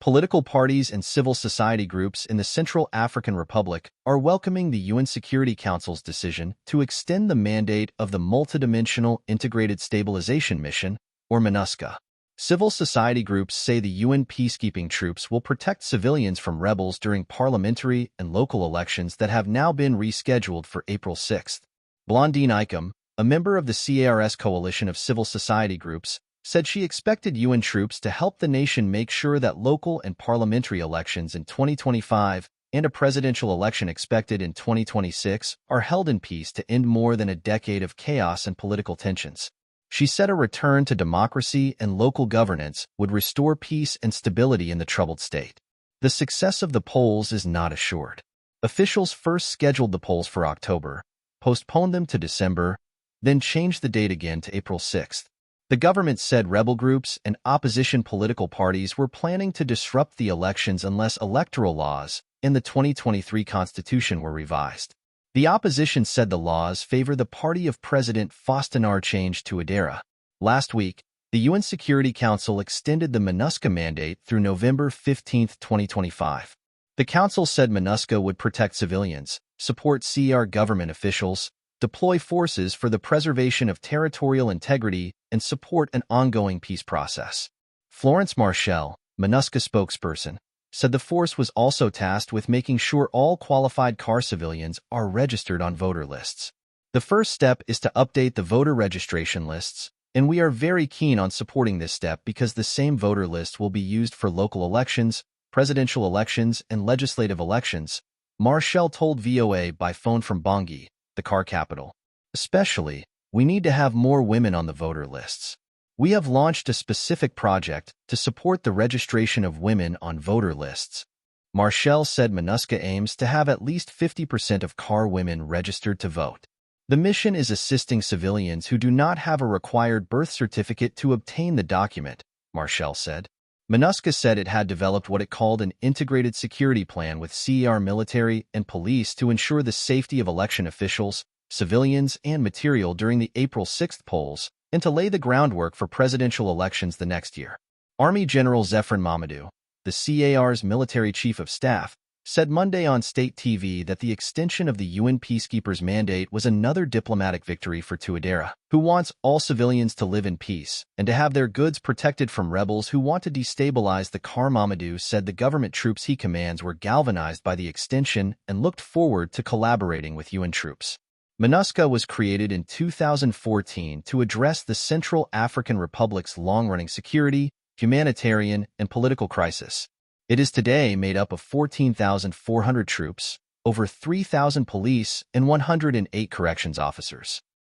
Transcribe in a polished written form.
Political parties and civil society groups in the Central African Republic are welcoming the UN Security Council's decision to extend the mandate of the Multidimensional Integrated Stabilization Mission, or MINUSCA. Civil society groups say the UN peacekeeping troops will protect civilians from rebels during parliamentary and local elections that have now been rescheduled for April 6. Blondine Icom, a member of the CARS coalition of civil society groups, said she expected UN troops to help the nation make sure that local and parliamentary elections in 2025 and a presidential election expected in 2026 are held in peace to end more than a decade of chaos and political tensions. She said a return to democracy and local governance would restore peace and stability in the troubled state. The success of the polls is not assured. Officials first scheduled the polls for October, postponed them to December, then changed the date again to April 6. The government said rebel groups and opposition political parties were planning to disrupt the elections unless electoral laws in the 2023 Constitution were revised. The opposition said the laws favor the party of President Faustin-Archange Touadéra. Last week, the UN Security Council extended the MINUSCA mandate through November 15, 2025. The Council said MINUSCA would protect civilians, support CAR government officials, deploy forces for the preservation of territorial integrity, and support an ongoing peace process. Florence Marshall, MINUSCA spokesperson, said the force was also tasked with making sure all qualified CAR civilians are registered on voter lists. The first step is to update the voter registration lists, and we are very keen on supporting this step because the same voter list will be used for local elections, presidential elections, and legislative elections, Marshall told VOA by phone from Bangui, the CAR capital. Especially, we need to have more women on the voter lists. We have launched a specific project to support the registration of women on voter lists. Marshall said MINUSCA aims to have at least 50% of CAR women registered to vote. The mission is assisting civilians who do not have a required birth certificate to obtain the document, Marshall said. MINUSCA said it had developed what it called an integrated security plan with CAR military and police to ensure the safety of election officials, civilians, and material during the April 6 polls, and to lay the groundwork for presidential elections the next year. Army General Zefran Mamadou, the CAR's military chief of staff, said Monday on state TV that the extension of the UN peacekeepers' mandate was another diplomatic victory for Touadéra, who wants all civilians to live in peace and to have their goods protected from rebels who want to destabilize the CAR. Mamadou said the government troops he commands were galvanized by the extension and looked forward to collaborating with UN troops. MINUSCA was created in 2014 to address the Central African Republic's long-running security, humanitarian, and political crisis. It is today made up of 14,400 troops, over 3,000 police, and 108 corrections officers.